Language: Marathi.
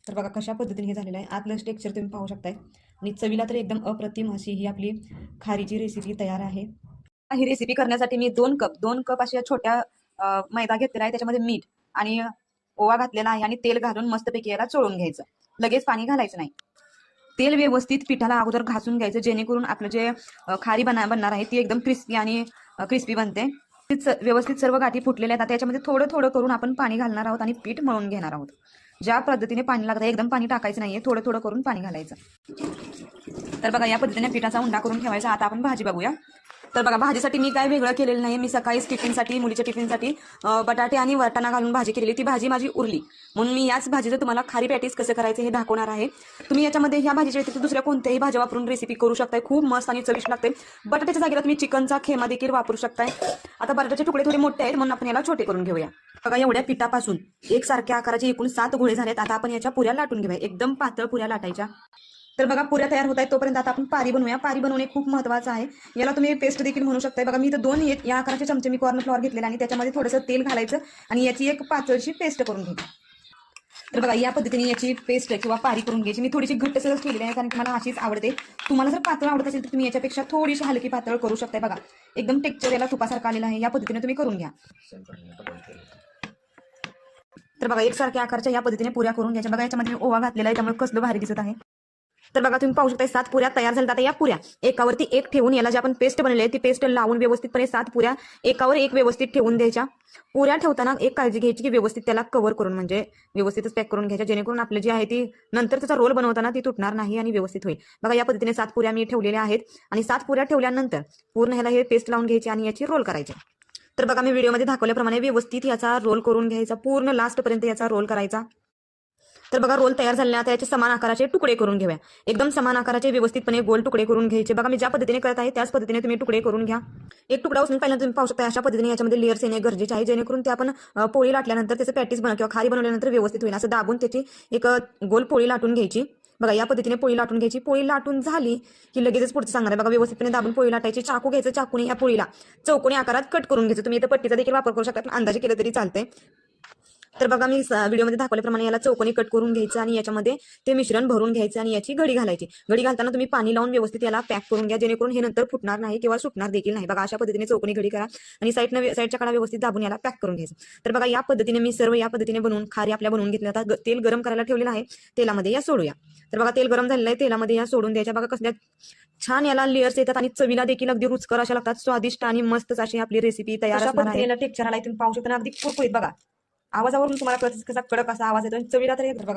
तर बघा कशा पद्धतीने हे झालेलं आहे. आतलं टेक्स्चर तुम्ही पाहू शकताय आणि चवीला तर एकदम अप्रतिम अशी ही आपली खारीची रेसिपी तयार आहे. ही रेसिपी करण्यासाठी मी दोन कप अशा छोट्या मैदा घेतलेला आहे. त्याच्यामध्ये मीठ आणि ओवा घातलेला आहे आणि तेल घालून मस्तपैकी याला चोळून घ्यायचं. लगेच पाणी घालायचं नाही. तेल व्यवस्थित पिठाला अगोदर घासून घ्यायचं, जेणेकरून आपलं जे खारी बनणार आहे ती एकदम क्रिस्पी आणि क्रिस्पी बनते. व्यवस्थित सर्व गाठी फुटलेल्या आहेत. त्याच्यामध्ये थोडं थोडं करून आपण पाणी घालणार आहोत आणि पीठ मळून घेणार आहोत. ज्या पद्धतीने पाणी लागतं एकदम पाणी टाकायचं नाहीये, थोडं थोडं करून पाणी घालायचं. तर बघा या पद्धतीने पिठाचा उंडा करून ठेवायचा. आता आपण भाजी बघूया. तर बघा भाजीसाठी मी काय वेगळं केलेलं नाही. मी सकाळी टिफिनसाठी मुलीच्या टिफिनसाठी बटाटे आणि वाटाणा घालून भाजी केलेली. ती भाजी माझी उरली म्हणून मी याच भाजीचं तुम्हाला खारी पॅटीस कसं करायचं हे दाखवणार आहे. तुम्ही याच्यामध्ये ह्या भाजीच्या व्यतिरिक्त दुसऱ्या कोणत्याही भाज्या वापरून रेसिपी करू शकताय. खूप मस्त आणि चविष्ट लागते. बटाट्याच्या जागेला तुम्ही चिकनचा खेमा देखील वापरू शकताय. आता बटाट्याचे तुकडे थोडे मोठे आहेत म्हणून आपण याला छोटे करून घेऊया. बघा एवढ्या पिठापासून एकसारख्या आकाराचे एकूण 7 गोळे झालेत. आता आपण याच्या पुऱ्या लाटून घेऊया. एकदम पातळ पुऱ्या लाटायच्या. तर बघा पुऱ्या तयार होत आहेत तोपर्यंत आता आपण पारी बनवूया. पारी बनवणे खूप महत्त्वाचं आहे. याला तुम्ही पेस्ट देखील म्हणू शकताय. बघा मी इथं 2 या आकाराचे चमचे मी कॉर्न फ्लॉवर घेतलेले आणि त्याच्यामध्ये थोडंसं तेल घालायचं आणि याची एक पातळशी पेस्ट करून घ्यायची. तर बघा या पद्धतीने याची पेस्ट किंवा पारी करून घ्यायची. मी थोडीशी घट्ट सहज केलेली आहे कारण की मला अशीच आवडते. तुम्हाला जर पातळ आवडत असेल तर तुम्ही याच्यापेक्षा थोडीशी हलकी पातळ करू शकताय. बघा एकदम टेक्स्चर याला तुपासारखं आलेलं आहे. या पद्धतीने तुम्ही करून घ्या. तर बघा एकसारख्या आकारच्या या पद्धतीने पुऱ्या करून घ्यायच्या. बघा याच्यामध्ये मी ओवा घातलेला आहे त्यामुळे कसलं भारी दिसत आहे. तर बघा तुम्ही पाहू शकता 7 पुऱ्या तयार झाल्या. आता या पुऱ्या एकावरती एक ठेवून याला जे आपण पेस्ट बनवली आहे ती पेस्ट लावून व्यवस्थितपणे 7 पुऱ्या एकावर एक व्यवस्थित ठेवून द्यायच्या. पुऱ्या ठेवताना एक काळजी घ्यायची की व्यवस्थित त्याला कव्हर करून म्हणजे व्यवस्थितच पॅक करून घ्यायच्या, जेणेकरून आपली जी आहे ती नंतर त्याचा रोल बनवताना ती तुटणार नाही आणि व्यवस्थित होईल. बघा या पद्धतीने 7 पुऱ्या मी ठेवलेल्या आहेत आणि 7 पुऱ्या ठेवल्यानंतर पूर्ण ह्याला हे पेस्ट लावून घ्यायची आणि याची रोल करायची. तर बघा मी व्हिडिओमध्ये दाखवल्याप्रमाणे व्यवस्थित याचा रोल करून घ्यायचा, पूर्ण लास्टपर्यंत याचा रोल करायचा. तर बघा रोल तयार झाले. आता याचे समान आकाराचे तुकडे करून घेऊया. एकदम समान आकाराचे व्यवस्थितपणे गोल तुकडे करून घ्यायचे. बघा मी ज्या पद्धतीने करत आहे त्याच पद्धतीने तुम्ही तुकडे करून घ्या. एक तुकडा उचलून पहिल्यांदा तुम्ही पाहू शकता अशा पद्धतीने याच्यामध्ये लेयर्स येणे गरजेचे आहे, जेणेकरून ते आपण पोळी लाटल्यानंतर त्याचं पॅटीस किंवा खारी बनवल्यानंतर व्यवस्थित होईल. असं दाबून त्याची एक गोल पोळी लाटून घ्यायची. बघा या पद्धतीने पोळी लाटून घ्यायची. पोळी लाटून झाली की लगेचच पुढचं सांगणार आहे. बघा व्यवस्थितपणे दाबून पोळी लाटायची. चाकू घ्यायचं, चाकूने या पोळीला चौकोनी आकारात कट करून घ्यायचं. तुम्ही इथं पट्टीचा देखील वापर करू शकता, पण अंदाजे केलं तरी चालतंय. तर बघा मी व्हिडिओमध्ये दाखवल्याप्रमाणे याला चौकोनी कट करून घ्यायचं आणि याच्यामध्ये ते मिश्रण भरून घ्यायचं आणि याची घडी घालायची. घडी घालताना तुम्ही पाणी लावून व्यवस्थित याला पॅक करून घ्या, जेणेकरून हे नंतर फुटणार नाही किंवा सुटणार देखील नाही. बघा अशा पद्धतीने चौकोनी घडी करा आणि साईडच्या कडा व्यवस्थित दाबून याला पॅक करून घ्यायचं. तर बघा या पद्धतीने मी सर्व या पद्धतीने बनवून खारी आपल्या बनवून घेतल्या. आता तेल गरम करायला ठेवलेलं आहे, तेलामध्ये या सोडूया. तर बघा तेल गरम झालेलं आहे, तेलामध्ये या सोडून द्यायच्या. बघा कसल्या छान याला लेयर्स येतात आणि चवीला देखील अगदी रुचकर अशा लागतात. स्वादिष्ट आणि मस्त अशी आपली रेसिपी तयार असणार आहे. टेक्स्चर आलाय तुम्ही पाहू शकता, अगदी कुरकुरीत. बघा आवाजावरून तुम्हाला कसा कडक असा आवाज येतो. चवीला तर बघा